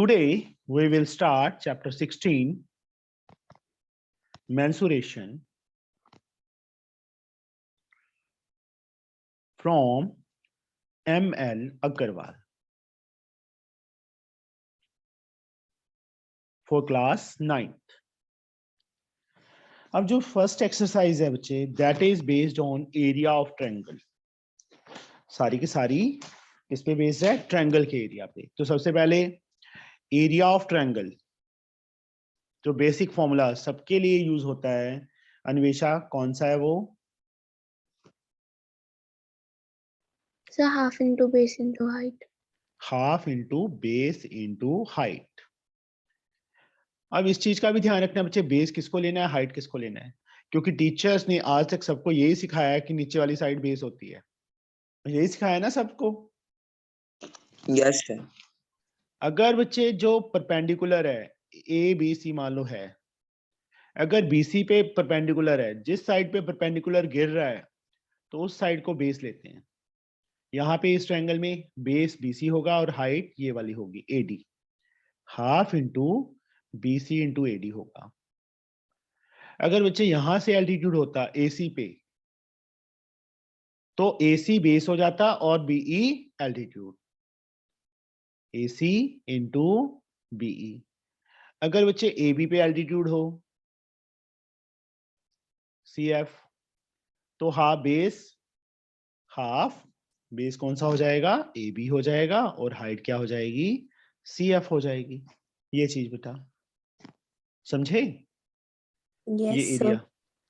Today we will start chapter 16, mensuration, from M.L. Agarwal for class 9th. अब जो first exercise है बच्चे, that is based on area of triangle. सारी की सारी इस पे बेस्ड है ट्रायंगल के एरिया पे। तो सबसे पहले एरिया ऑफ ट्रायंगल, जो बेसिक फॉर्मूला सबके लिए यूज होता है, अन्वेषा कौन सा है वो? So half into base into height. Half into base into height. अब इस चीज का भी ध्यान रखना बच्चे, बेस किसको लेना है, हाइट किसको लेना है, क्योंकि टीचर्स ने आज तक सबको यही सिखाया है कि नीचे वाली साइड बेस होती है। यही सिखाया ना सबको? Yes sir. अगर बच्चे जो परपेंडिकुलर है, ए बी सी मान लो है, अगर बीसी पे परपेंडिकुलर है, जिस साइड पे परपेंडिकुलर गिर रहा है तो उस साइड को बेस लेते हैं। यहाँ पे इस ट्रायंगल में बेस बीसी होगा और हाइट ये वाली होगी AD. Half into BC into AD होगा। अगर बच्चे यहां से एल्टीट्यूड होता एसी पे, तो एसी बेस हो जाता और BE altitude, AC into BE. अगर बच्चे एबी पे एल्टीट्यूड हो सीएफ, तो हाफ बेस, हाफ बेस कौन सा हो जाएगा, ए बी हो जाएगा, और हाइट क्या हो जाएगी, सी एफ हो जाएगी। ये चीज बेटा समझे? ये Yes, एरिया।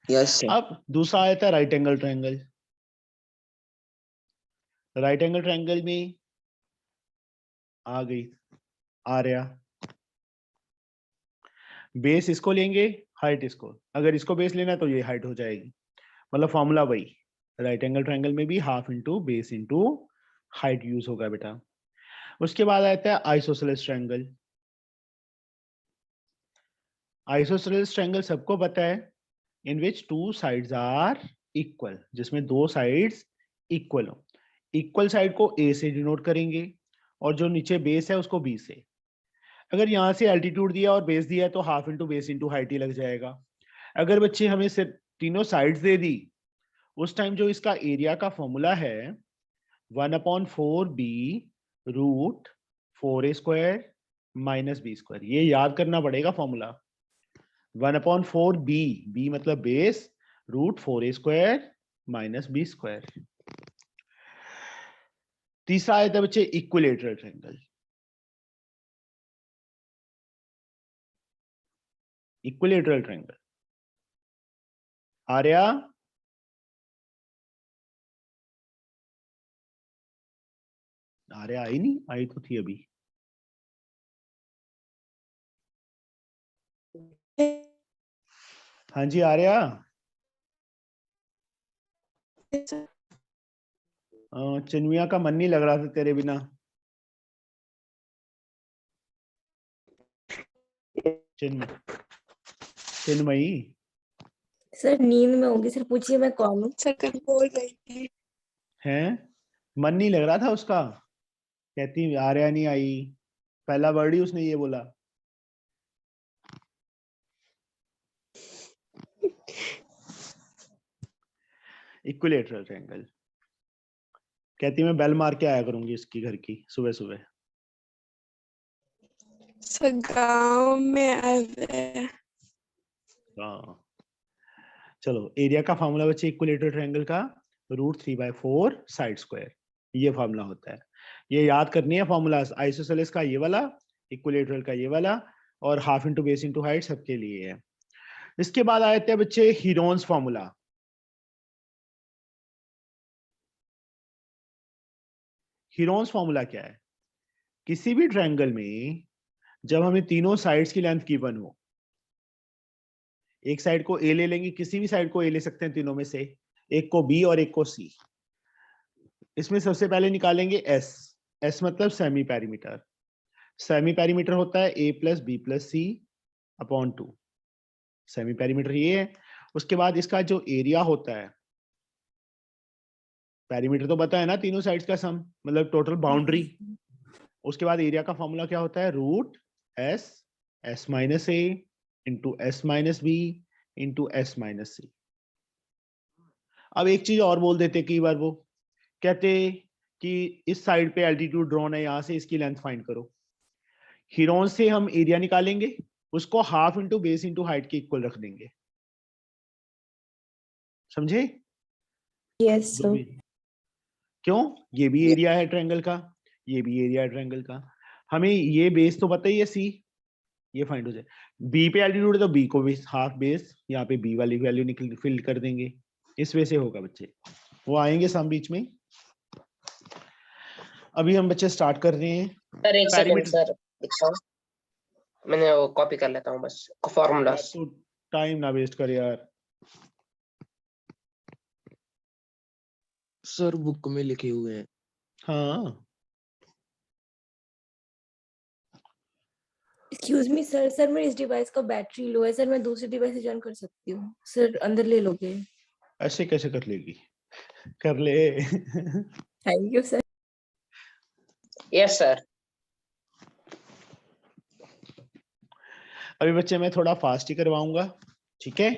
Yes sir. अब दूसरा आता है right angle triangle. Right angle triangle में आ गई आर्या, बेस इसको लेंगे, हाइट इसको। अगर इसको बेस लेना तो ये हाइट हो जाएगी, मतलब फॉर्मूला वही। राइट एंगल ट्रायंगल में भी half into base into height use होगा बेटा। उसके बाद आता है आइसोसेलेस ट्रायंगल। आइसोसेलेस ट्रायंगल सबको पता है, इन विच टू साइड्स आर इक्वल, जिसमें दो साइड्स इक्वल हो। इक्वल साइड को ए से डिनोट करेंगे और जो नीचे बेस है उसको बी से। अगर यहाँ से एल्टीट्यूड दिया और बेस दिया है तो half into base into height ही लग जाएगा। अगर बच्चे हमें सिर्फ तीनों साइड्स दे दी, उस टाइम जो इसका एरिया का फॉर्मूला है 1/4b root 4a² minus b², ये याद करना पड़ेगा फॉर्मूला। 1/4b, b मतलब base, root 4a² minus b²। तीसरा आया था बच्चे equilateral triangle. Equilateral triangle Arya, Arya आई नहीं, आई तो थी अभी। हाँ जी आर्या। चिन्मया का मन नहीं लग रहा था तेरे बिना। चिन्मयी सर नींद में होगी। सर पूछिए मैं कौन हूँ? सर कल बोल रही थी। है, मन नहीं लग रहा था उसका, कहती आर्या नहीं आई, पहला वर्ड ही उसने ये बोला। इक्विलेटरल ट्रायंगल, कहती मैं बेल मार के आया करूंगी इसकी घर की सुबह सुबह। सर गांव में आए हुए। हाँ चलो, एरिया का फॉर्मूला बच्चे इक्विलेटरल ट्रायंगल का √3/4 साइड स्क्वायर, ये फॉर्मूला होता है। ये याद करनी है फॉर्मूलाज, आइसोसेलेस का ये वाला, इक्विलेटरल का ये वाला, और half into base into height सबके लिए है। इसके बाद आए थे बच्चे हीरोन्स फॉर्मूला। हीरोन्स फॉर्मूला क्या है? किसी भी ट्रायंगल में जब हमें तीनों साइड्स की लेंथ गिवन हो, एक साइड को ए ले लेंगे, किसी भी साइड को ए ले सकते हैं तीनों में से, एक को बी और एक को सी। इसमें सबसे पहले निकालेंगे एस। एस मतलब सेमी पेरीमीटर। सेमी पेरीमीटर होता है a plus B plus C upon 2। Semi perimeter ये है। उसके बाद इसका जो एरिया होता है, पेरीमीटर तो पता है ना, तीनों साइड्स का सम मतलब टोटल बाउंड्री। उसके बाद एरिया का फॉर्मूला क्या होता है, √3/4 S S minus A into S minus B into S minus C। अब एक चीज और बोल देते कई बार, वो कहते कि इस साइड पे एल्टीट्यूड ड्रॉन है, यहां से इसकी लेंथ फाइंड करो। हीरोन से हम एरिया निकालेंगे, उसको half into base into height के इक्वल रख देंगे। समझे? Yes, sir. क्यों? ये भी एरिया है ट्रायंगल का, ये भी एरिया है ट्रायंगल का। हमें ये बेस तो पता ही है सी, ये फाइंड हो जाए। बी पे एल्टीट्यूड है तो बी को भी हाफ बेस, यहाँ पे बी वाली वैल्यू निकल फिल कर देंगे। इस वजह से होगा बच्चे, वो आएंगे सम बीच में। अभी हम बच्चे स्टार्ट कर रहे हैं। सर एक सेकंड पैरामीटर, सर, दिखाओ, मैंने वो कॉपी कर लेता हूँ बस फॉर्मूलास। तो टाइम ना वेस्ट कर यार। सर बुक में लिखे हुए हैं। हाँ एक्सक्यूज मी सर, मेरे इस डिवाइस का बैटरी लो है सर, मैं दूसरे डिवाइस से जॉइन कर सकती हूँ सर, अंदर ले लोगे? ऐसे कैसे कर लेगी, कर ले। Thank you sir. Yes sir. अभी बच्चे मैं थोड़ा फास्ट ही करवाऊंगा, ठीक है?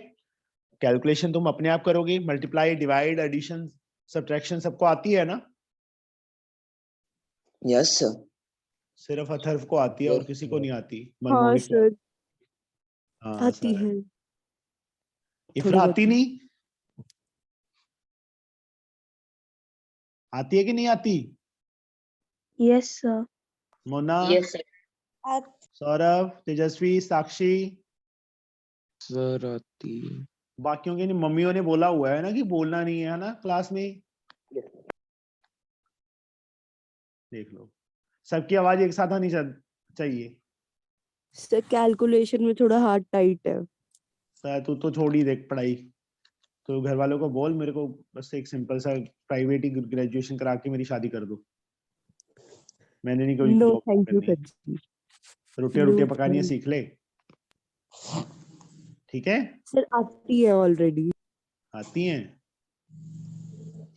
कैलकुलेशन तुम अपने आप करोगे, मल्टीप्लाई डिवाइड एडिशन सब्ट्रैक्शन सबको आती है ना? Yes sir. सिर्फ अथर्व को आती है और किसी को नहीं आती। हाँ मनमोहित को सर, हाँ, आती है। इफ्रा आती नहीं? आती है कि नहीं आती? Yes, sir. Mona, yes sir. Saurabh, Tejasvi, Sakshi, sir आती है। बाकियों के नहीं, मम्मियों ने बोला हुआ है ना कि बोलना नहीं है ना क्लास में। देख लो, सबकी आवाज एक साथ आनी चाहिए। सर कैलकुलेशन में थोड़ा हार्ड टाइट है। सर तू तो छोड़ ही देख पढ़ाई, तो घर वालों को बोल मेरे को बस एक सिंपल सा प्राइवेट ही ग्रेजुएशन करा के मेरी शादी कर दो। मैंने नहीं कोई नो जॉब थैंक यू करनी, सर। रोटियां पकानी है सीख ले, ठीक है? सर आती है ऑलरेडी। आती हैं?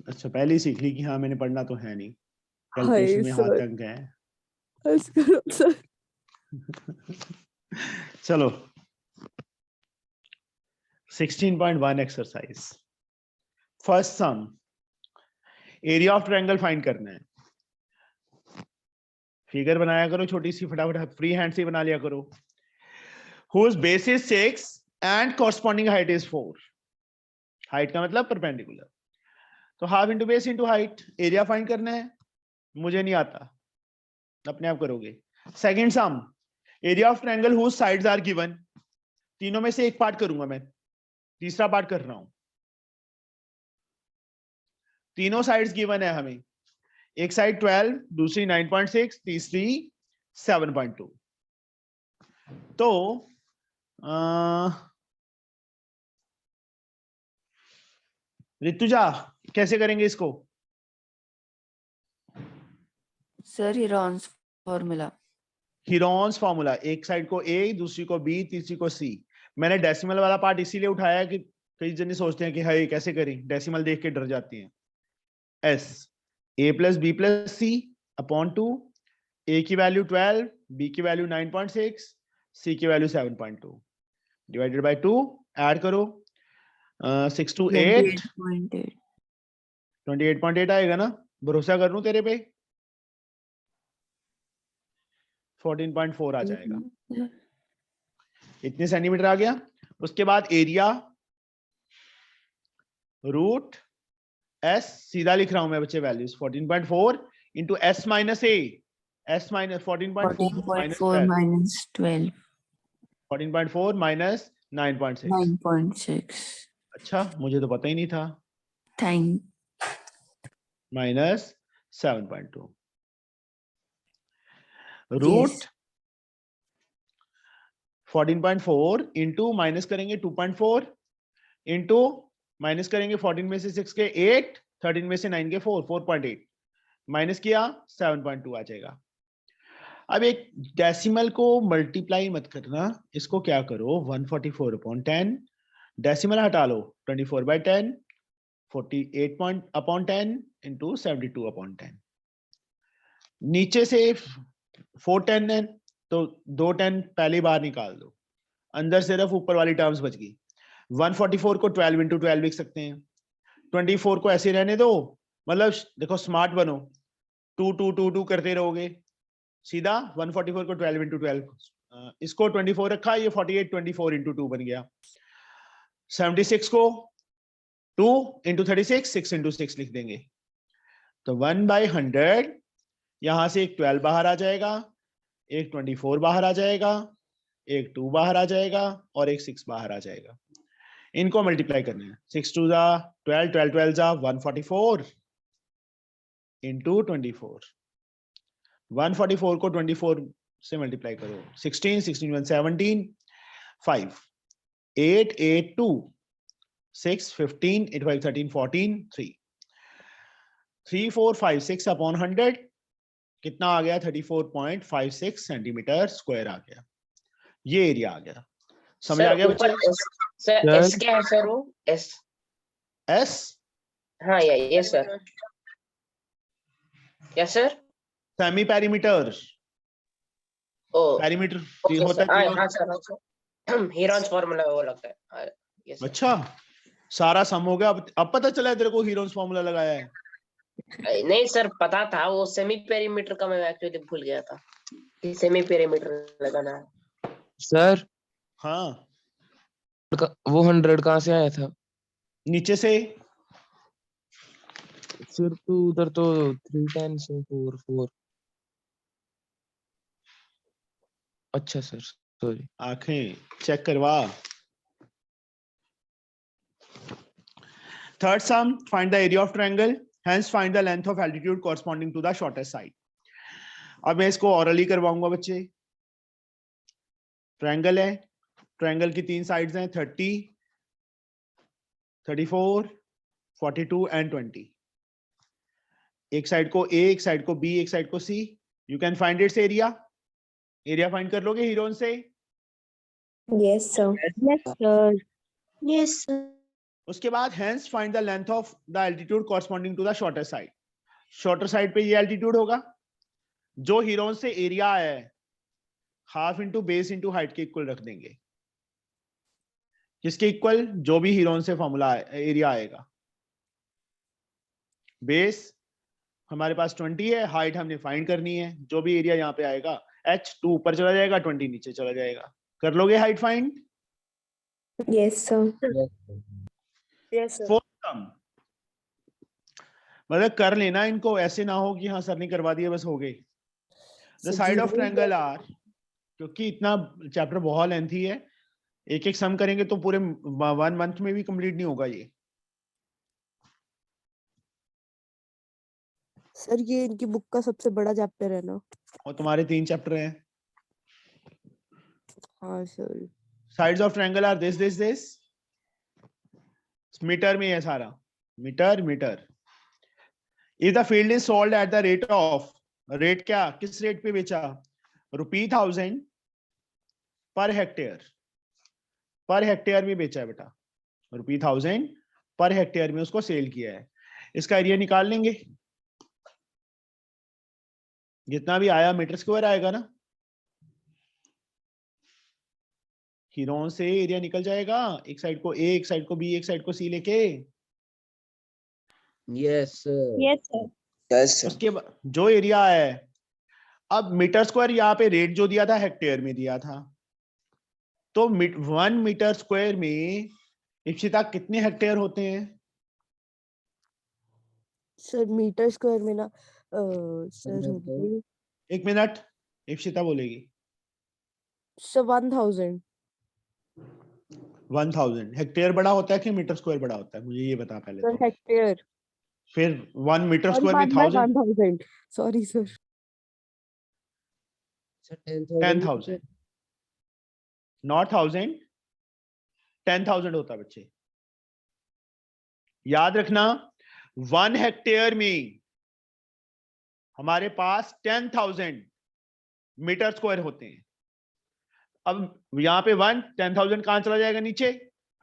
अच्छा, पहले ही सीख ली कि हाँ मैंने पढ़ना तो है नहीं, हाय कैलकुलेशन में हाथ सर, तक गए। बस करो सर। चलो 16.1 exercise, first sum, area of triangle find करना है। फिगर बनाया करो छोटी सी, फटाफट फ्री हैंड से बना लिया करो। Whose base is 6 and corresponding height is 4। Height का मतलब परपेंडिकुलर, तो half into base into height. Area find करना है, मुझे नहीं आता, अपने आप करोगे। Second sum, area of triangle whose sides are given. तीनों में से एक पार्ट करूंगा मैं, तीसरा पार्ट कर रहा हूं। तीनों साइड्स गिवन है हमें, एक साइड 12, दूसरी 9.6, तीसरी 7.2। तो ऋतुजा कैसे करेंगे इसको? Sir Heron's formula. Heron's formula, एक साइड को ए, दूसरी को बी, तीसरी को सी। मैंने डेसिमल वाला पार्ट इसीलिए उठाया कि कई जने सोचते हैं कि हाय कैसे करें, डेसिमल देख के डर जाती हैं। S A plus B plus C upon 2, A की वैल्यू 12, बी की वैल्यू 9.6, सी की वैल्यू 7.2 डिवाइडेड बाय 2, ऐड करो 6 to 8, 28.8 आएगा ना? भरोसा कर लूं तेरे पे? 14.4 आ जाएगा। इतने सेंटीमीटर आ गया। उसके बाद एरिया रूट एस, सीधा लिख रहा हूं मैं बच्चे values, 14.4 into S minus A, S minus 14.4 minus 12, 14.4 minus 9.6। 9.6। अच्छा, मुझे तो पता ही नहीं था। थैंक माइनस 7.2 रूट 14.4 इंटू माइनस करेंगे 2.4 इंटू माइनस करेंगे 14 में से 6 के 8, 13 में से 9 के 4, 4.8 माइनस किया 7.2 आ जाएगा। अब एक डेसिमल को मल्टीप्लाई मत करना, इसको क्या करो 144/10, डेसिमल हटा लो 24/10, 48/10 इंटू 72/10। नीचे से 410 है, तो 2 10 पहली बार निकाल दो, अंदर सिर्फ ऊपर वाली टर्म्स बच गई। 144 को 12 into 12 लिख सकते हैं, 24 को ऐसे रहने दो, मतलब देखो स्मार्ट बनो, 2 2 2 2 करते रहोगे, सीधा 144 को 12 into 12, इसको 24 रखा, ये 48 24 into 2 बन गया। 76 को 2 into 36 6 into 6 लिख देंगे, तो 1/100 यहां से एक 12 बाहर आ जाएगा, एक 24 बाहर आ जाएगा, एक 2 बाहर आ जाएगा और एक 6 बाहर आ जाएगा। इनको मल्टीप्लाई करना है, 6 2 जा 12, 12 12 जा 144 into 24, 144 को 24 से मल्टीप्लाई करो, 16 16 1 17, 5 8 8 2 6 15 8 5 13 14 3 3 4 5 6 upon 100 कितना आ गया, 34.56 सेंटीमीटर स्क्वायर आ गया। ये एरिया आ गया, समझ आ गया बच्चे? सर एस क्या है सर? वो एस एस हाँ yes sir. Yes sir. Semi perimeter, oh perimeter okay होता सर। है हाँ सर हीरोन्स फार्मूला वो लगता है। Yes sir. अच्छा, सारा सम हो गया, अब पता चला है तेरे को हीरोन्स फार्मूला लगाया है? नहीं सर पता था, वो सेमी पेरीमीटर का मैं एक्चुअली भूल गया था कि सेमी पेरीमीटर लगाना है। सर हाँ, वो 100 कहाँ से आया था? नीचे से। सर तो उधर तो 3 times 4 4। अच्छा सर सॉरी। आंखें चेक करवा। Third sum, find the area of triangle, hence find the length of altitude corresponding to the shortest side. अब मैं इसको orally करवाऊंगा बच्चे। ट्रायंगल है, ट्रायंगल की 3 साइड्स हैं, 30 34 42 एंड 20। एक साइड को A, एक साइड को B, एक साइड को C। You can find its area. Area find कर लोगे हीरोन से? Yes, sir. Yes, sir. Yes, sir. उसके बाद hence find the length of the altitude corresponding to the shorter side. Shorter side पे ये altitude होगा, जो हीरोन से एरिया है half into base into height के इक्वल रख देंगे। किसके इक्वल? जो भी हीरोन से फॉर्मूला एरिया आएगा। बेस हमारे पास 20 है, हाइट हमने फाइंड करनी है, जो भी एरिया यहाँ पे आएगा h2 ऊपर चला जाएगा, 20 नीचे चला जाएगा। कर लोगे height find? Yes, sir. Yes, sir. Fourth सम, मतलब कर लेना इनको, ऐसे ना हो कि हाँ सर ने करवा दिया बस हो गए। The side of triangle are, क्योंकि इतना चैप्टर बहुत लेंथी है, एक एक सम करेंगे तो पूरे 1 मंथ में भी कंप्लीट नहीं होगा ये। सर ये इनकी बुक का सबसे बड़ा चैप्टर है ना? और तुम्हारे 3 चैप्टर हैं। हाँ sir. Sides of triangle are this metre में है सारा, metre metre. If the field is sold at the rate of, rate क्या, किस रेट पे बेचा? ₹1000 पर हेक्टेयर, पर हेक्टेयर में बेचा है बेटा, ₹1000 पर हेक्टेयर में उसको सेल किया है। इसका एरिया निकाल लेंगे, जितना भी आया मीटर स्क्वायर आएगा ना, हीरोन से एरिया निकल जाएगा, एक साइड को ए, एक साइड को बी, एक साइड को सी लेके। Yes sir. Yes, sir. Yes sir. उसके बाद जो एरिया है, अब मीटर स्क्वायर यहाँ पे रेट जो दिया था हेक्टेयर में दिया था, तो 1 मीटर स्क्वायर में इप्सिता कितने हेक्टेयर होते हैं? सर मीटर स्क्वायर में ना सर होगी, 1 मिनट, इप्सिता बोलेगी। सर 1000। 1000 हेक्टेयर बड़ा होता है कि मीटर स्क्वायर बड़ा होता है, मुझे ये बता पहले सर तो। हेक्टेयर। फिर 1 मीटर सॉरी स्क्वायर में 1000, सॉरी सर। 10,000 नॉट 1000, 10,000 होता है बच्चे। याद रखना 1 हेक्टेयर में हमारे पास 10,000 मीटर स्क्वायर होते हैं। अब यहाँ पे 10,000 कहां चला जाएगा? नीचे।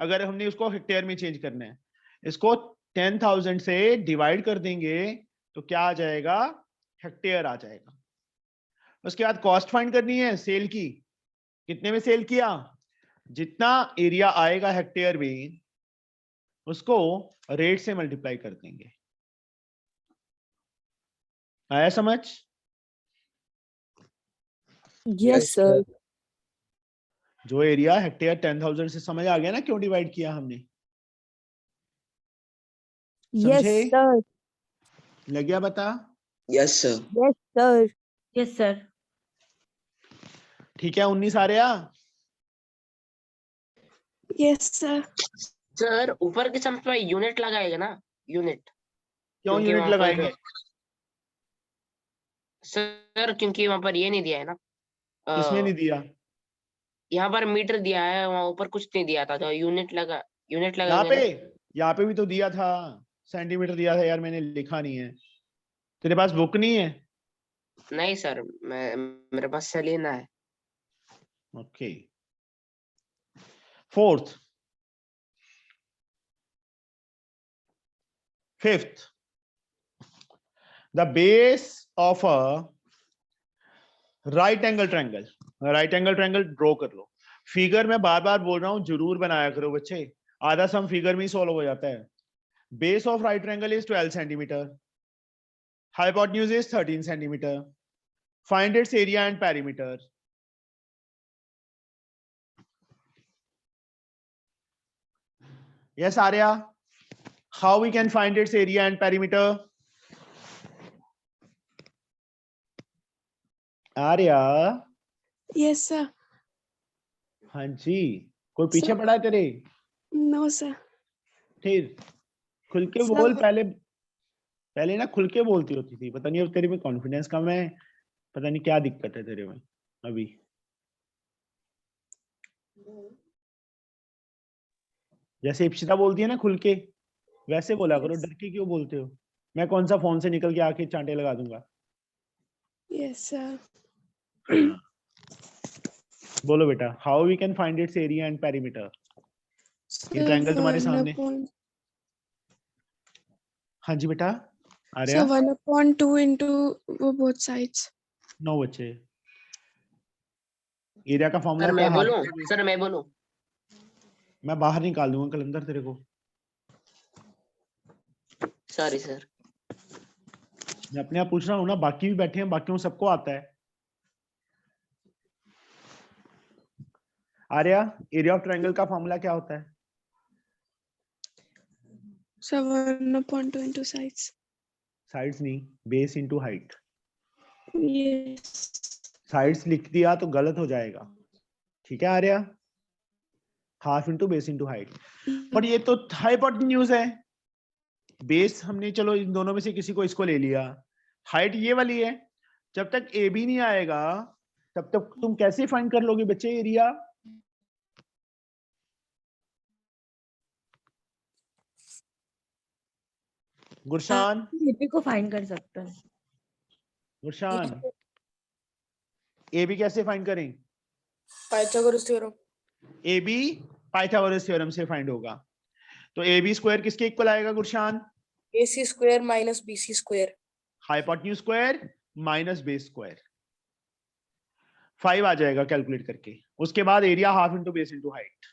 अगर हमने उसको हेक्टेयर में चेंज करना है, इसको 10,000 से डिवाइड कर देंगे तो क्या आ जाएगा? हेक्टेयर आ जाएगा। उसके बाद कॉस्ट फाइंड करनी है सेल की, कितने में सेल किया, जितना एरिया आएगा हेक्टेयर में उसको रेट से मल्टीप्लाई कर देंगे। आया समझ? Yes sir. जो एरिया हेक्टेयर 10,000 से, समझ आ गया ना क्यों डिवाइड किया हमने? यस समझे? सर। लग गया बता? Yes sir. Yes sir. Yes sir. ठीक है 19 आ रहा? Yes, sir. सर ऊपर के सम पे यूनिट लगाएगा ना, यूनिट? क्यों क्योंकि यूनिट वहाँ पर लगाएंगे? सर क्योंकि वहां पर ये नहीं दिया है ना, किसने नहीं दिया? यहाँ पर मीटर दिया है, वहाँ ऊपर कुछ नहीं दिया था, तो यूनिट यहाँ लगाएंगे पे ना। यहाँ पे भी तो दिया था, सेंटीमीटर दिया था यार, मैंने लिखा नहीं है। तेरे पास बुक नहीं है? नहीं सर, मेरे पास सेलिना है। Okay. Fourth, fifth, the base of a right angle triangle. Right angle triangle draw कर लो। फिगर में बार बार बोल रहा हूं, जरूर बनाया करो बच्चे, आधा सम फिगर में ही सॉल्व हो जाता है। Base of right triangle is 12 centimetre, hypotenuse is 13 centimetre, find its area and perimeter. Yes, Arya. How we can find its area and perimeter? Arya. Yes, sir. हाँ जी, कोई पीछे पड़ा है तेरे? No, sir. फिर खुल के Sir, बोल, पहले ना खुल के बोलती होती थी, पता नहीं अब तेरे में कॉन्फिडेंस कम है, पता नहीं क्या दिक्कत है तेरे में अभी। जैसे इप्सिता बोलती है ना खुल के, वैसे बोला करो, डर के क्यों बोलते हो? मैं कौन सा फोन से निकल के आके चांटे लगा दूंगा? yes, sir. बोलो बेटा, how we can find its area and perimeter. ये ट्रायंगल तुम्हारे सामने। हाँ जी बेटा, आ So रहा? 1/2 into both sides. 9 बच्चे। एरिया का फॉर्मूला सर क्या मैं है? बोलूं? सर मैं बोलूं? मैं बाहर निकाल दूंगा कलंदर तेरे को। Sorry sir. मैं अपने आप पूछ रहा हूँ ना, बाकी भी बैठे हैं, बाकियों सबको आता है। आर्या, एरिया ऑफ ट्रायंगल का फॉर्मूला क्या होता है? So 1/2 into sides. साइड्स नहीं, base into height. Yes. Sides लिख दिया तो गलत हो जाएगा, ठीक है Arya? Half into base into height. पर ये तो हाइपोटेन्यूज है। बेस हमने चलो इन दोनों में से किसी को इसको ले लिया, हाइट ये वाली है। जब तक ए बी नहीं आएगा तब तक तुम कैसे फाइंड कर लोगे बच्चे एरिया? गुरशान, एबी को फाइंड कर सकते हैं। गुरशान, ए बी कैसे फाइंड करें? Pythagoras theorem. A B Pythagoras theorem से फाइंड होगा। तो ए बी स्क्वायर किसके इक्वल आएगा Gurshan? AC square minus BC square. Hypotenuse square minus base square. 5 आ जाएगा कैलकुलेट करके। उसके बाद area half into base into height.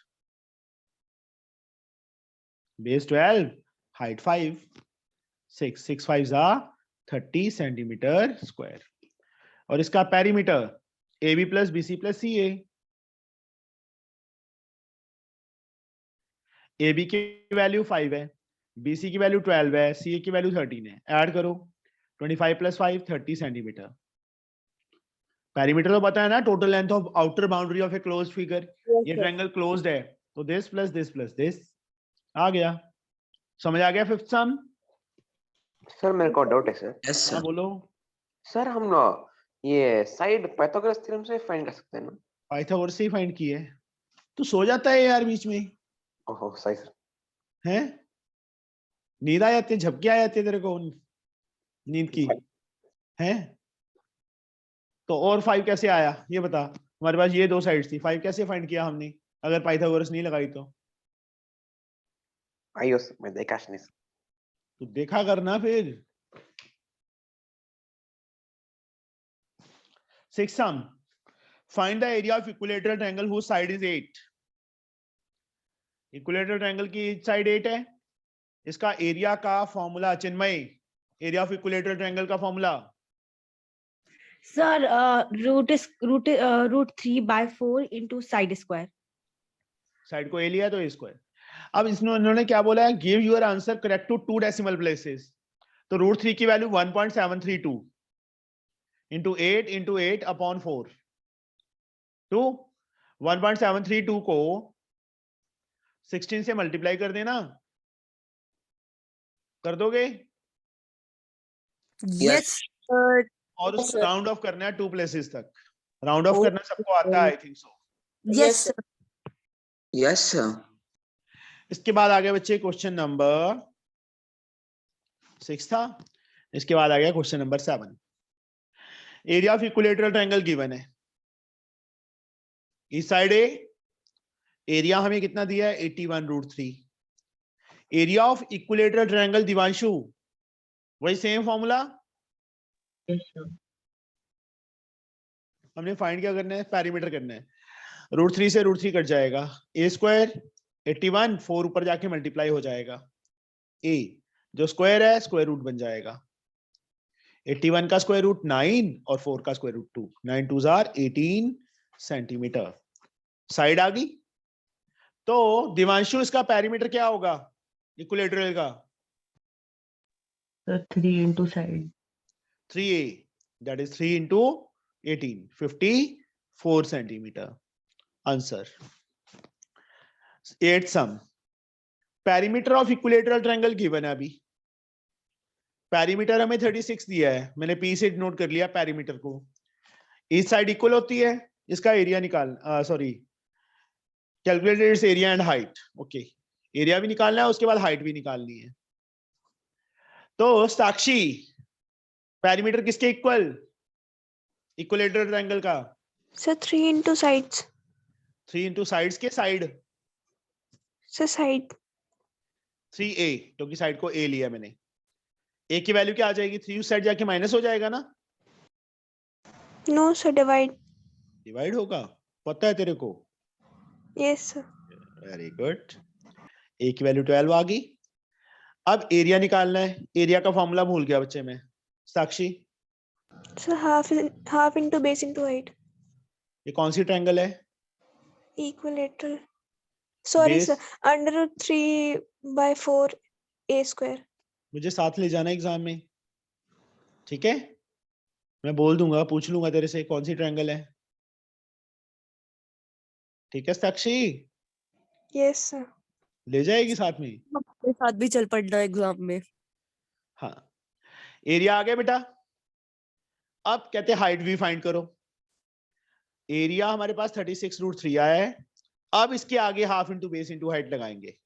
Base 12, height 5, 6 5 30 centimetre square. और इसका perimeter A B plus B C plus C A B की value 5 है, BC की वैल्यू 12 है, CA की वैल्यू 13 है। ऐड करो 25 प्लस 5 30 सेंटीमीटर। पेरीमीटर तो पता है ना, total length of outer boundary of a closed figure. ये ट्रायंगल क्लोज्ड है तो this plus this plus this आ गया। समझ आ गया फिफ्थ सम? सर मेरे को डाउट है सर। हाँ यस सर। बोलो। सर हम ना ये साइड पाइथागोरस थ्योरम से फाइंड कर सकते हैं ना? पाइथागोरस से ही फाइंड की है। तू सो जाता है यार बीच में, ओहो सही सर। हैं? नींद आ जाती है, झपकी आ जाती है तेरे को नींद की, हैं? तो और 5 कैसे आया ये बता? हमारे पास ये दो साइड्स थी, 5 कैसे फाइंड किया हमने अगर पाइथागोरस नहीं लगाई तो? आइयो सर, मैं देखा नहीं सर। तो देखा करना फिर। Sixth sum. Find the area of equilateral triangle whose side is 8. Equilateral triangle की side 8 है. इसका एरिया का formula Chinmay, area of equilateral triangle का formula. Sir √3/4 into side square. Side को ए लिया तो ए स्क्वायर. अब इन्होंने क्या बोला है, give your answer correct to 2 decimal places. तो √3 की वैल्यू 1.732 into 8 into 8 upon 4. तो 1.732 को 16 से मल्टीप्लाई कर देना. कर दोगे? Yes, sir. और Yes, उसको sir. राउंड ऑफ करना है 2 प्लेसेस तक. राउंड ऑफ Okay, करना सबको आता है, I think so. Yes, sir. Yes, sir. इसके बाद आ गया बच्चे क्वेश्चन नंबर 6 था. इसके बाद आ गया question number 7. Area of equilateral triangle given है. इस साइड ए एरिया हमें कितना दिया है, 81√3. Area of equilateral triangle Divanshu, वही सेम फॉर्मूला. हमने फाइंड क्या करना है, पैरीमीटर करना है. √3 से √3 कट जाएगा. ए स्क्वायर 81, 4 ऊपर जाके मल्टीप्लाई हो जाएगा. ए जो स्क्वायर है स्क्वायर रूट बन जाएगा. 81 का स्क्वायर रूट 9 और 4 का square root 2. 9 2s are 18 centimetre. Side आ गई. तो दिवांशु इसका पैरीमीटर क्या होगा इक्विलेटरल का? 3 into side. 3a, that is 3 into 18, 54 centimeter. Answer. 8th sum. Perimeter of equilateral triangle given है अभी. Perimeter हमें 36 दिया है. मैंने P से नोट कर लिया perimeter को. इस साइड इक्वल होती है. इसका एरिया निकाल, sorry, calculated it's area and height. Okay, area भी निकालना है, उसके बाद हाइट भी निकालनी है. तो साक्षी, पैरीमीटर किसके इक्वल, इक्विलेटरल ट्रायंगल का? Sir, 3 into sides. 3 into sides के साइड Sir, side. 3a, क्योंकि साइड को a लिया मैंने. a की वैल्यू क्या आ जाएगी, 3 उस साइड जाके माइनस हो जाएगा ना. No, sir, divide. डिवाइड होगा, पता है तेरे को? Yes, sir. Very good. a की वैल्यू 12 आ गई. अब एरिया निकालना है. एरिया का फॉर्मूला भूल गया बच्चे में. साक्षी, Sir, half into base into height. ये कौन सी ट्रायंगल है? Equilateral. Sorry, Base? sir. Under 3/4 a square. मुझे साथ ले जाना एग्जाम में, ठीक है? मैं बोल दूंगा, पूछ लूंगा तेरे से कौन सी ट्रायंगल है. ठीक है साक्षी, Yes, sir. ले जाएगी साथ में. अपने साथ भी चल पड़ना एग्जाम में. हाँ, एरिया आ गया बेटा. अब कहते हैं हाइट भी फाइंड करो. एरिया हमारे पास 36√3 आया है. अब इसके आगे half into base into height लगाएंगे.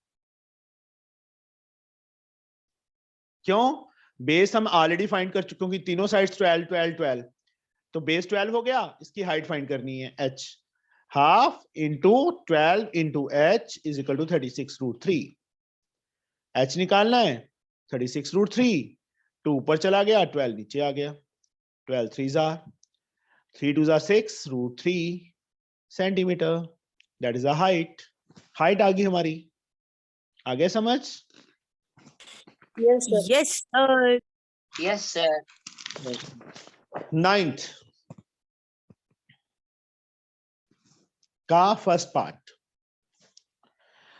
क्यों? बेस हम ऑलरेडी फाइंड कर चुके, क्योंकि तीनों साइड्स 12 12 12. तो बेस 12 हो गया, इसकी हाइट फाइंड करनी है h. Half into 12 into h is equal to 36√3. h निकालना है 36√3. 2 ऊपर चला गया, 12 नीचे आ गया. 12 3s are 3 2s are 6 √3 centimetre. That is a height. Height आ गई हमारी. आ गया समझ? Yes, sir. Yes, sir. Yes, sir. 9th का first part.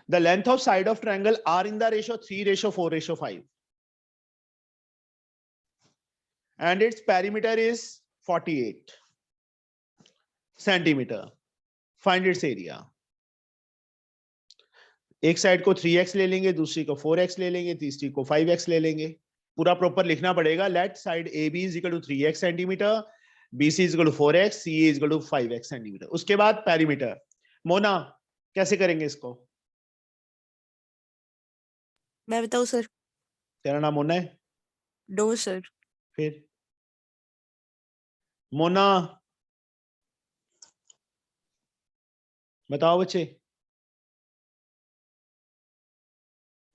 The length of side of triangle are in the ratio 3:4:5 and its perimeter is 48 centimeter. Find its area. एक side को 3x ले लेंगे, दूसरी को 4x ले लेंगे, तीसरी को 5x ले लेंगे. पूरा प्रॉपर लिखना पड़ेगा. Let side AB is equal to 3x centimetre, BC is equal to 4x, CA is equal to 5x centimetre. उसके बाद पैरीमीटर. मोना, कैसे करेंगे इसको? मैं बताऊं सर? तेरा नाम मोना है? No, sir. फिर मोना बताओ बच्चे.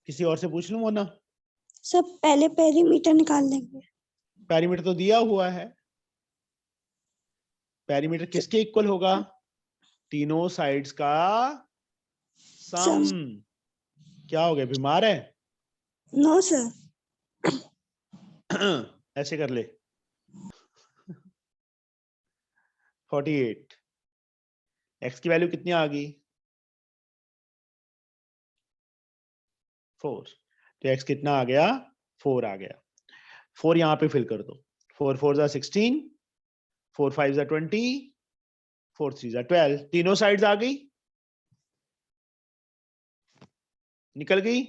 किसी और से पूछ लूं मोना? सर, पहले पेरीमीटर निकाल लेंगे. पैरीमीटर तो दिया हुआ है. पेरीमीटर किसके इक्वल होगा? तीनों साइड्स का सम। क्या हो गया, बीमार है? No sir. ऐसे कर ले। 48। x की वैल्यू कितनी आ गई? 4। तो x कितना आ गया? 4 आ गया। 4 यहां पे फिल कर दो। 4 4 जा 16, 4 5 जा 20, 4 3 जा 12। तीनों साइड्स आ गई, निकल गई।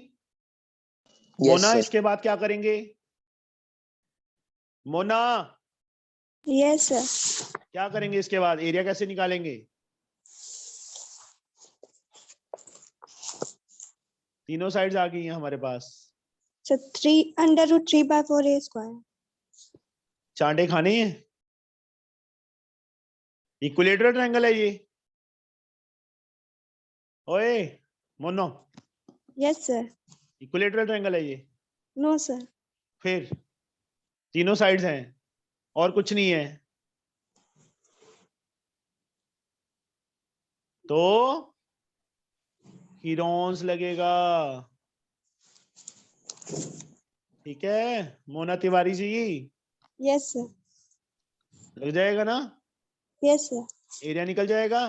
मोना, sir. इसके बाद क्या करेंगे? Mona, yes sir. क्या करेंगे इसके बाद? एरिया कैसे निकालेंगे? तीनों साइड्स आ गई हैं हमारे पास। Sir 3√3/4 a²। चांटे खाने हैं। इक्विलेटरल ट्रायंगल है ये। ओए मोनो, यस सर। इक्विलेटरल ट्रायंगल है ये। No sir. फिर तीनों साइड्स हैं और कुछ नहीं है, तो हीरोन्स लगेगा। ठीक है मोना तिवारी जी, यस सर। लग जाएगा ना? Yes sir. एरिया निकल जाएगा।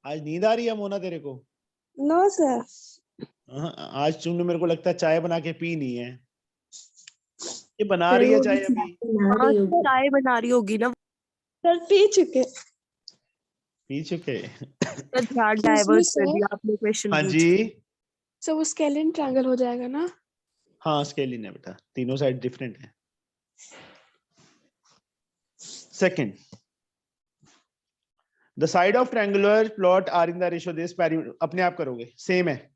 आज नींद आ रही है मोना तेरे को? No sir. आज तुमने मेरे को लगता है चाय बना के पी नहीं है। ये बना रही है चाय अभी? हाँ, चाय बना रही होगी ना। सर पी चुके। पी चुके? सर ध्यान डाइवर्ट कर दिया आपने क्वेश्चन हाँ पूछ जी, सर वो स्केलिन ट्रायंगल हो जाएगा ना? हाँ स्केलिन है बेटा, तीनों साइड डिफरेंट है। Second, the side of triangular plot are in the ratio this perimeter. अपने आप करोगे, सेम है।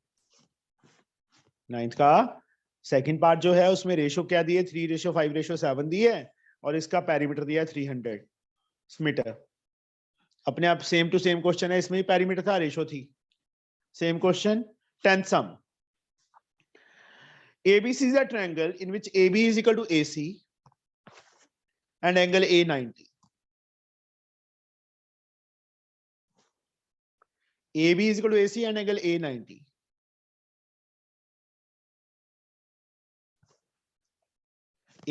9th का सेकंड पार्ट जो है उसमें रेशियो क्या दिए? 3:5:7 दी है और इसका पेरीमीटर दिया है 300 मीटर। अपने आप सेम टू सेम क्वेश्चन है, इसमें भी पेरीमीटर था, रेशियो थी। Same question. 10th sum. ABC is a triangle in which AB is equal to AC and angle A 90. AB is equal to AC and angle A 90.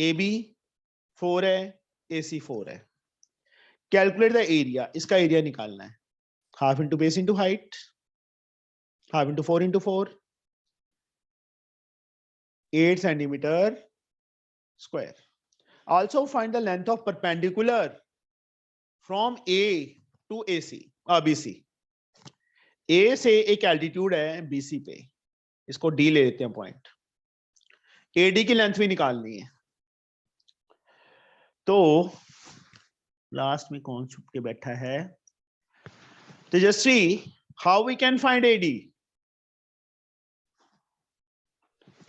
AB 4 है, AC 4 है। Calculate the area, इसका area निकालना है। Half into base into height, half into 4 into 4, 8 centimeter square. Also find the length of perpendicular from A to AC, BC. A से एक altitude है BC पे, इसको D ले लेते हैं पॉइंट। AD की लेंथ भी निकालनी है। तो लास्ट में कौन छुप के बैठा है? Tejasvi, how we can find AD?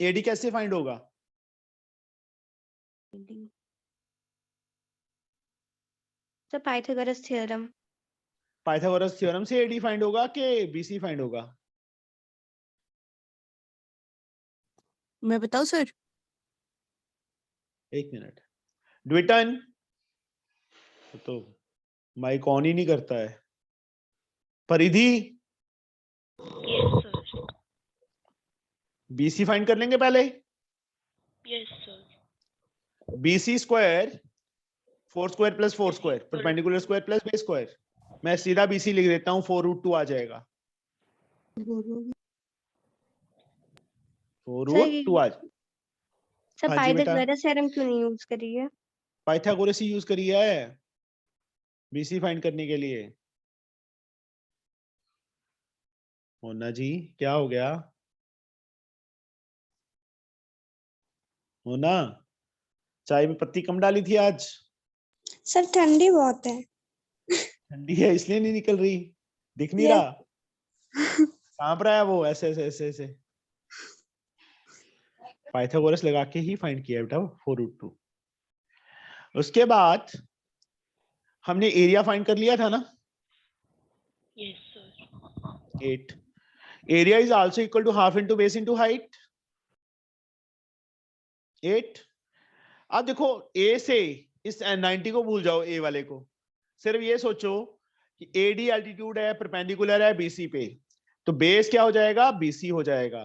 AD कैसे फाइंड होगा? Sir Pythagoras theorem. Pythagoras theorem से AD फाइंड होगा कि BC फाइंड होगा? मैं बताऊं सर? एक मिनट। द्विटन तो माइक ऑन ही नहीं करता है। परिधि, यस सर। BC फाइंड कर लेंगे पहले। Yes sir. BC square 4 square plus 4 square perpendicular square plus base square. मैं सीधा BC लिख देता हूँ, 4√2 आ जाएगा। 4√2 आ जाएगा। सर हाँ जी बेटा, पाइथागोरस थ्योरम क्यों नहीं यूज करी है? पाइथागोरस ही यूज करी है BC फाइंड करने के लिए। मोना जी क्या हो गया? मोना, चाय में पत्ती कम डाली थी आज? सर ठंडी बहुत है। ठंडी है इसलिए नहीं निकल रही, दिख नहीं Yes. रहा। कांप रहा है वो, ऐसे ऐसे ऐसे ऐसे। पाइथागोरस लगा के ही फाइंड किया बेटा 4√2। उसके बाद हमने एरिया फाइंड कर लिया था ना? Yes sir. 8। Area is also equal to half into base into height, 8। अब देखो A से इस 90 को भूल जाओ, ए वाले को, सिर्फ ये सोचो कि एडी एल्टीट्यूड है, परपेंडिकुलर है बीसी पे, तो बेस क्या हो जाएगा, बीसी हो जाएगा,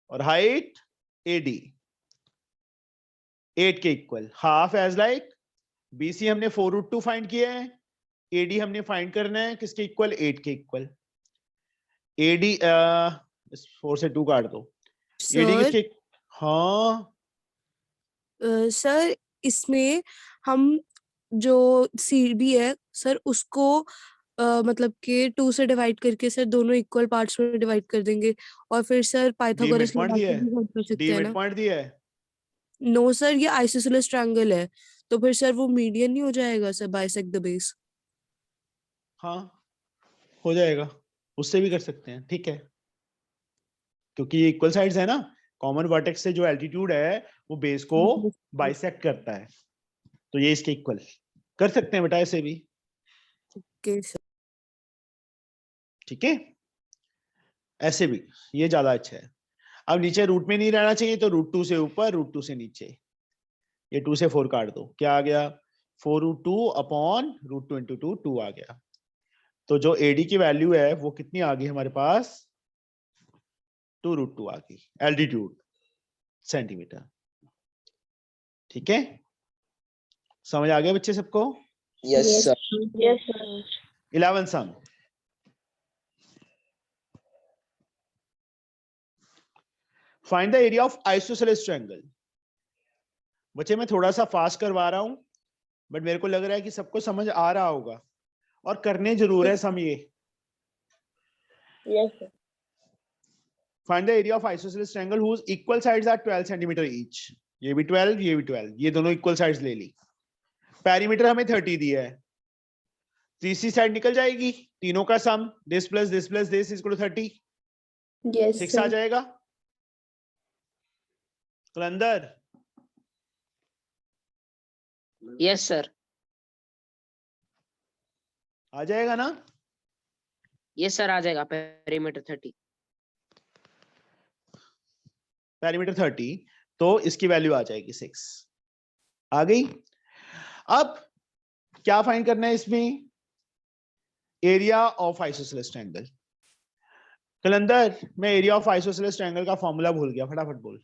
और हाइट एडी 8 के equal, half as like BC हमने 4√2 फाइंड किया है, एडी हमने फाइंड करना है किसके इक्वल, 8 के इक्वल। एडी 4 से 2 काट दो, एडी सर किसके, हाँ सर इसमें हम जो सीबी है सर उसको मतलब कि 2 से डिवाइड करके सर दोनों इक्वल पार्ट्स में डिवाइड कर देंगे और फिर सर पाइथागोरस पॉइंट लगा दिया के है, भी solve कर सकते डी हैं मिड ना। पॉइंट दिया है। नो सर, ये आइसोसेलेस ट्रायंगल है तो फिर सर वो मीडियन नहीं हो जाएगा सर, बाइसेक्ट द बेस। हाँ हो जाएगा, उससे भी कर सकते हैं, ठीक है, क्योंकि ये इक्वल साइड्स है ना, कॉमन वर्टेक्स से जो एल्टीट्यूड है वो बेस को बाइसेक्ट करता है, तो ये इसके इक्वल कर सकते हैं बेटा, ऐसे भी, ओके सर। ठीक है, ऐसे भी ये ज्यादा अच्छा है। अब नीचे रूट में नहीं रहना चाहिए, तो √2 से ऊपर, √2 से नीचे, ये 2 से 4 काट दो, क्या आ गया, 4√2 अपॉन √2 × 2, 2 आ गया। तो जो एडी की वैल्यू है वो कितनी आ गई हमारे पास, 2√2 आ गई, एल्टीट्यूड सेंटीमीटर, ठीक है, समझ आ गया बच्चे सबको। Yes, sir. Yes, sir. 11th sum, find the area of isosceles triangle। बच्चे मैं थोड़ा सा फास्ट करवा रहा हूं, बट मेरे को लग रहा है कि सबको समझ आ रहा होगा, और करने जरूर है सम ये। Yes, sir. Find the area of isosceles triangle whose equal sides are 12 centimeter each। ये भी 12, ये भी 12, ये दोनों इक्वल साइड्स ले ली। पेरीमीटर हमें 30 दिया है, तीसरी साइड निकल जाएगी, तीनों का sum this plus this plus this is equal to 30, Yes, 6 आ sir. जाएगा। कलंदर यस सर, आ जाएगा ना, यस सर आ जाएगा पेरीमीटर 30। पेरीमीटर 30, तो इसकी वैल्यू आ जाएगी 6, आ गई। अब क्या फाइंड करना है इसमें, एरिया ऑफ आइसोसेलेस ट्रायंगल। कलंदर मैं एरिया ऑफ आइसोसेलेस ट्रायंगल का फॉर्मूला भूल गया, फटाफट बोल।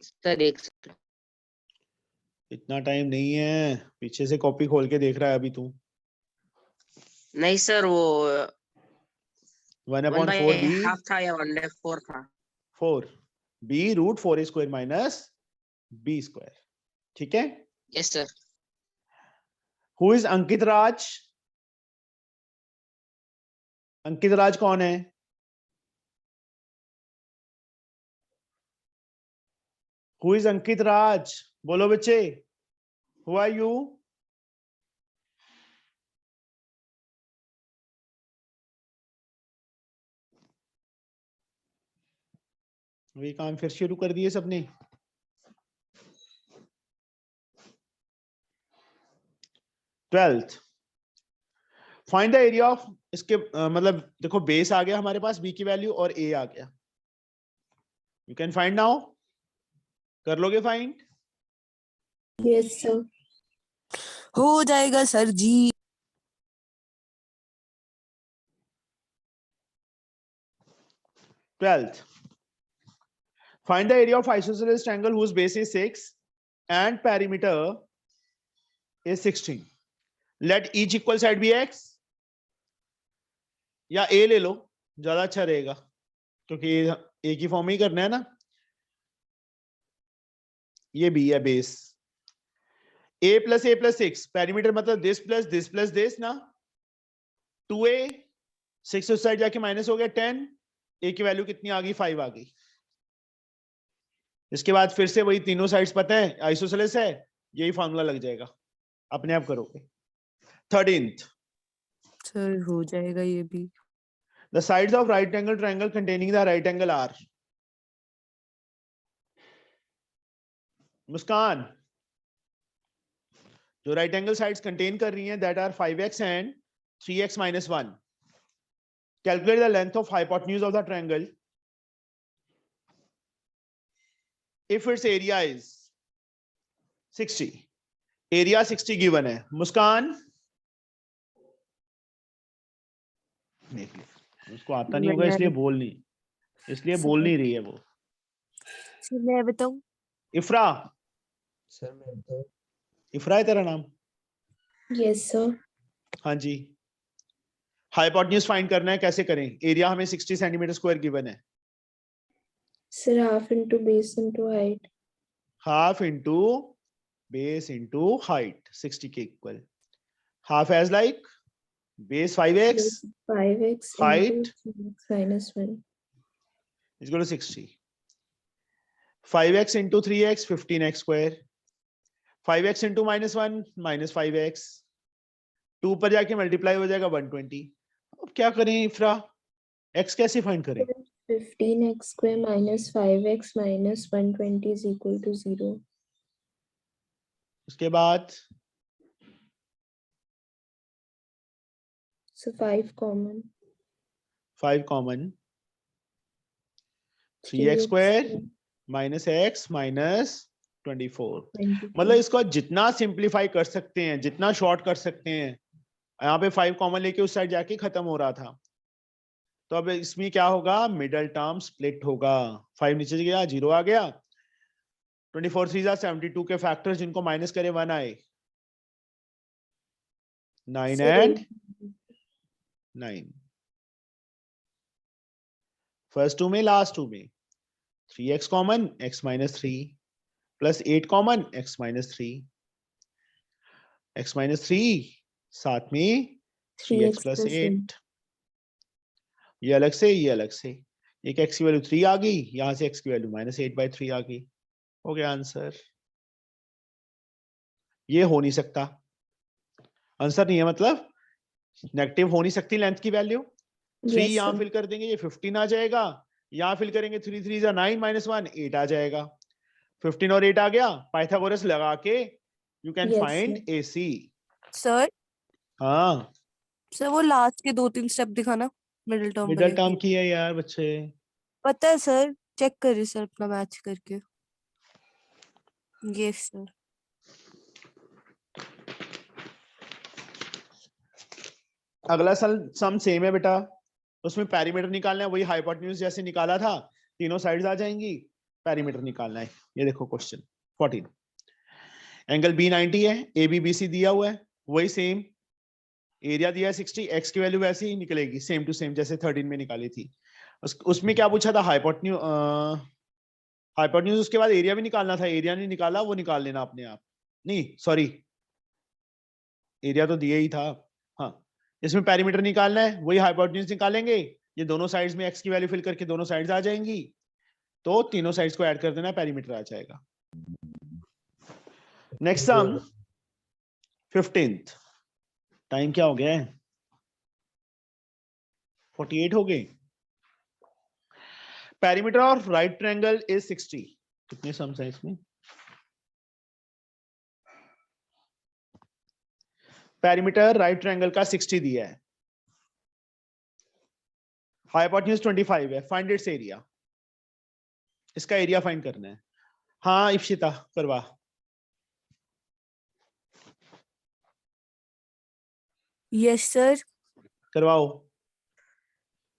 सर एक सेकंड। इतना टाइम नहीं है, पीछे से कॉपी खोल के देख रहा है अभी तू। नहीं सर, वो 1/4 b हाफ था या 1/4 था। 4 b √4a² माइनस b², ठीक है। Yes sir. हु इज अंकित राज, अंकित राज कौन है, हु इज अंकित राज, बोलो बच्चे, हु आर यू। वही काम फिर शुरू कर दिए सबने। Twelfth, find the area of, इसके मतलब देखो बेस आ गया हमारे पास, बी की वैल्यू, और ए आ गया, यू कैन फाइंड नाउ, कर लोगे फाइंड। Yes, sir. हो जाएगा sir ji. 12th, find the area of isosceles triangle whose base is 6 and perimeter is 16, let each equal side be x, या a ले लो, ज्यादा अच्छा रहेगा, क्योंकि a की फॉर्म ही करना है ना। ये b है बेस, a + 6, पेरीमीटर मतलब this plus this plus this ना, 2a, 6 उस साइड जाके माइनस हो गया 10, a की वैल्यू कितनी आ गई, 5 आ गई। इसके बाद फिर से वही तीनों साइड्स पता है आइसोसेलेस है, यही फॉर्मूला लग जाएगा, अपने आप करोगे। 13th, सर हो जाएगा ये भी। the sides of right angle triangle containing the right angle are, मुस्कान, जो राइट एंगल साइड्स कंटेन कर रही हैं, that are 5x and 3x - 1, calculate the length of hypotenuse of the triangle if its area is 60, area 60 given है, मुस्कान नहीं, उसको आता नहीं होगा इसलिए बोल नहीं रही है वो। सर मैं बताऊं? इफ्रा, सर मैं बताऊं? इफ्रा है तेरा नाम? Yes, sir. हाँ जी। हाइपोटेन्यूज फाइंड करना है, कैसे करें? एरिया हमें 60 सेंटीमीटर स्क्वायर गिवन है। Sir, half into base into height. Half into base into height 60 के equal. Half as like base 5x 5x Height. into 3x minus 1. is equal to 60. 5x into 3x 15x square. 5x into -1 minus 5x. 2 पर जाके multiply हो जाएगा 120। अब क्या करें इफ्रा? x कैसे find करें? 15x square minus 5x minus 120 is equal to 0. उसके बाद So 5 common. 5 common, 3x 3x square square minus x minus 24। 24. मतलब इसको जितना सिंप्लीफाई कर सकते हैं, जितना शॉर्ट कर सकते हैं, यहाँ पे 5 कॉमन लेके उस साइड जाके खत्म हो रहा था, तो अब इसमें क्या होगा? मिडल टर्म स्प्लिट होगा। 5 नीचे गया, 0 आ गया। 24 3 72 के फैक्टर्स जिनको माइनस करे 1 आए, 9 So एंड 9। फर्स्ट टू में, लास्ट टू में 3x common, x minus 3 plus 8 common, x minus 3, x minus 3 साथ में 3x प्लस 8। ये अलग से, ये अलग से, एक x की वैल्यू 3 आ गई, यहां से x की वैल्यू -8/3 आ गई। हो गया आंसर। ये हो नहीं सकता, आंसर नहीं है, मतलब नेगेटिव हो नहीं सकती लेंथ की वैल्यू। 3 Yes, यहां sir. फिल कर देंगे, ये 15 आ जाएगा। यहां फिल करेंगे 3 3 जा 9 -1 8 आ जाएगा। 15 और 8 आ गया, पाइथागोरस लगा के you can Yes, find sir. AC। Sir हाँ, सर वो लास्ट के 2-3 स्टेप दिखाना मिडिल टर्म मिडल वाले टर्म के। की है यार बच्चे। पता है सर, चेक करिए सर अपना मैच करके। Yes sir. अगला सम सेम है बेटा, उसमें पेरीमीटर निकालना है, वही हाइपोटेन्यूज जैसे निकाला था, तीनों साइड्स आ जाएंगी, पेरीमीटर निकालना है। ये देखो क्वेश्चन 14, एंगल बी 90 है, ए बी बी सी दिया हुआ है, वही सेम एरिया दिया है 60, एक्स की वैल्यू वैसे ही निकलेगी, सेम टू सेम जैसे 13 में निकाली थी। उसमें क्या पूछा था? हाइपोटेन्यूज, उसके बाद एरिया भी निकालना था, एरिया नहीं निकाला, वो निकाल लेना अपने आप। नहीं सॉरी, एरिया तो दिया ही था। हाँ, इसमें पेरीमीटर निकालना है, वही हाइपोटेन्यूज निकालेंगे, ये दोनों साइड्स में एक्स की वैल्यू फिल करके दोनों साइड्स आ जाएंगी, तो तीनों साइड्स को ऐड कर देना, पेरीमीटर आ जाएगा। नेक्स्ट सम 15th, टाइम क्या हो गया है? 48 हो गए। Perimeter of right triangle is 60। कितने सम्स हैं इसमें? पेरीमीटर राइट ट्रायंगल का 60 दिया है, हाइपोटेन्यूज 25 है, फाइंड इट्स एरिया। इसका एरिया फाइंड करना है। हाँ इप्सिता करवा। Yes sir. करवाओ।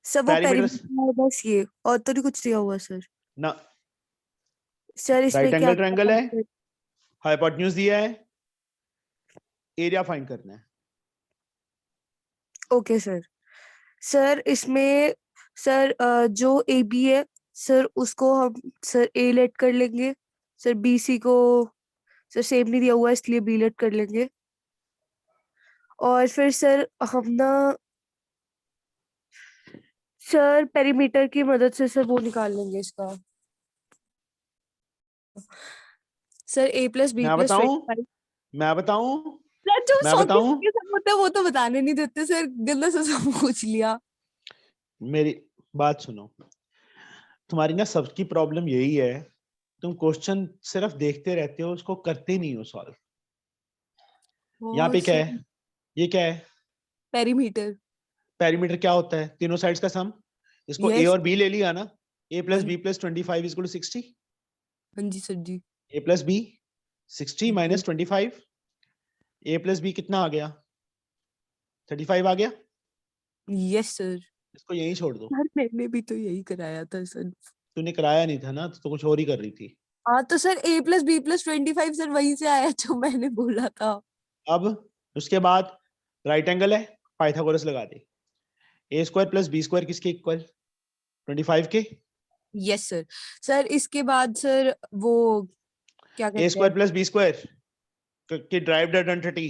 सर वो पेरीमीटर पेरीमीटर बस ये, और तो नहीं कुछ दिया हुआ सर। ना, सर इसमें राइट क्या एंगल ट्रायंगल है, हाइपोटेन्यूज दिया है, एरिया फाइंड करना है। Okay sir. सर इसमें सर जो ए बी है सर, उसको हम सर ए लेट कर लेंगे। सर बी सी को सर सेम नहीं दिया हुआ है, इसलिए बी लेट कर लेंगे। और फिर सर हम ना सर पेरीमीटर की मदद से सर वो निकाल लेंगे इसका। सर ए प्लस बी मैं प्लस बताऊं? 25। मैं बताऊं? सर जो मैं 100 बताऊं? के सब होता है वो तो बताने नहीं देते सर, गंदा सा सब पूछ लिया। मेरी बात सुनो, तुम्हारी ना सबकी प्रॉब्लम यही है, तुम क्वेश्चन सिर्फ देखते रहते हो, उसको करते नहीं हो सॉल्व। यहाँ पे क्या है? ये क्या है? पेरीमीटर। पेरीमीटर क्या होता है? तीनों साइड्स का सम। इसको ए Yes. और बी ले लिया ना, a प्लस हाँ। B plus 25 equal to 60। हाँ जी सर जी। a प्लस बी 60 माइनस जी। 25 a प्लस बी कितना आ गया 35 आ गया। Yes sir. इसको यहीं छोड़ दो। सर मैंने भी तो यही कराया था सर। तूने कराया नहीं था ना, तो कुछ और ही कर रही थी। हाँ तो sir a plus B plus 25 sir वहीं से आया जो मैंने बोला था। अब उसके बाद राइट एंगल है, पाइथागोरस लगा दे। a square plus B square किसके इक्वल 25 के। Yes sir. सर इसके बाद सर वो क्या a कहते स्क्वायर हैं प्लस बी स्क्वायर की derived identity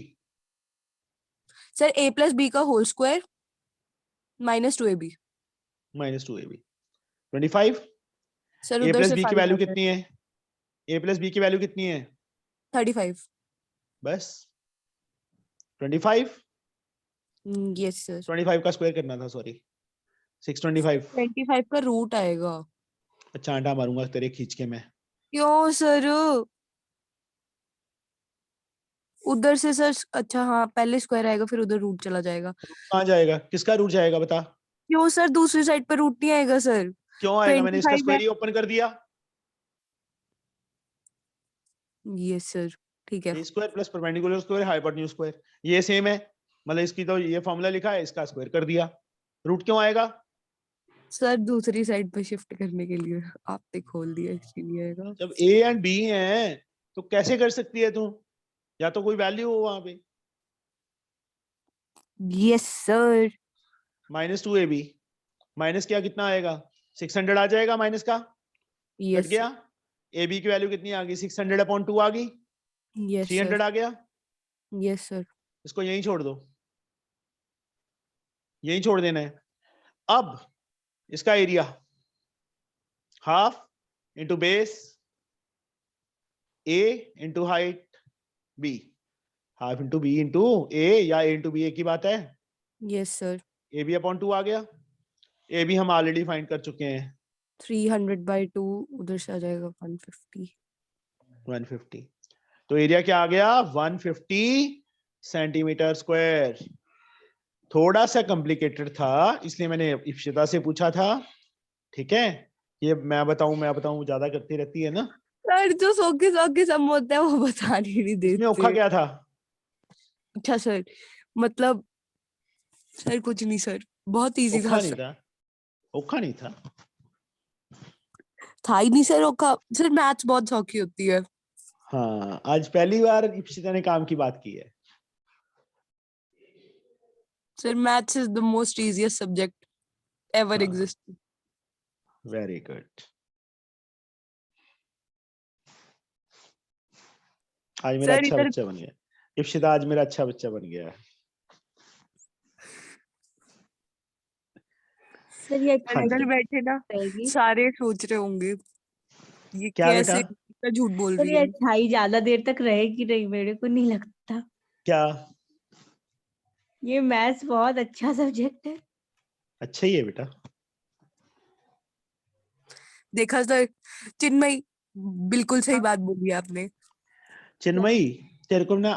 sir a plus B का whole square minus 2ab। Minus 2ab 25। Sir a उधर प्लस से बी की 5 वैल्यू आता है कितनी है, a प्लस बी की वैल्यू कितनी है 35। बस 25। Yes sir. 25 का स्क्वायर करना था, सॉरी 625। 25 का रूट आएगा। अच्छा आंटा मारूंगा तेरे खींच के मैं। क्यों सर? उधर से सर अच्छा हाँ पहले स्क्वायर आएगा फिर उधर रूट चला जाएगा। कहाँ जाएगा, किसका रूट जाएगा बता। क्यों सर दूसरी साइड पर रूट नहीं आएगा सर? क्यों आएगा, मैंने इसका 25 स्क्वायर है। ही ओपन कर दिया। यस सर ठीक है। A square plus perpendicular square hypotenuse square ये सेम है, मतलब इसकी तो ये फॉर्मूला लिखा है, इसका स्क्वायर कर दिया। रूट क्यों आएगा, सर दूसरी साइड पे शिफ्ट करने के लिए आपने खोल दिया इसलिए आएगा। जब a एंड b हैं तो कैसे कर सकती है तू, या तो कोई वैल्यू हो वहां पे। Yes sir. Minus 2ab minus क्या कितना आएगा 600 आ जाएगा माइनस का, कट यस गया। ab की वैल्यू कितनी आ गई 600/2 आ गई, यस 300 सर। आ गया। Yes sir. इसको यहीं छोड़ दो, यहीं छोड़ देना है। अब इसका area half into base a into height b, half into b into a या a इंटू b एक ही बात है। Yes sir. ab/2 आ गया, ab हम ऑलरेडी फाइंड कर चुके हैं 300/2 उधर से आ जाएगा 150। 150। तो एरिया क्या आ गया 150 सेंटीमीटर स्क्वायर। थोड़ा सा कॉम्प्लिकेटेड था इसलिए मैंने इप्सिता से पूछा था, ठीक है। ये मैं बताऊं ज्यादा करती रहती है ना। सर जो सौके सम होता है वो बताने नहीं इसमें औखा देते। क्या था, अच्छा सर मतलब सर कुछ नहीं सर बहुत इजी था औखा नहीं सर। था, औखा नहीं था। था ही नहीं सर औखा। सर मैथ्स बहुत सौखी होती है। हाँ आज पहली बार इप्सिता ने काम की बात की है। Sir maths is the most easiest subject ever हाँ, एग्जिस्टेड। Very good. आज मेरा सर अच्छा इधर बच्चा बन गया इप्सिता, आज मेरा अच्छा बच्चा बन गया। सर ये हाँ अंदर जी, बैठे ना रहेगी। सारे सोच रहे होंगे ये क्या बेटा, कैसे इतना झूठ बोल सर रही ये है। अच्छाई ज्यादा देर तक रहेगी नहीं, मेरे को नहीं लगता। क्या ये मैथ्स बहुत अच्छा सब्जेक्ट है। अच्छा ही है बेटा। देखा सर चिन्मयी बिल्कुल सही बात बोली आपने। चिन्मयी तेरे को ना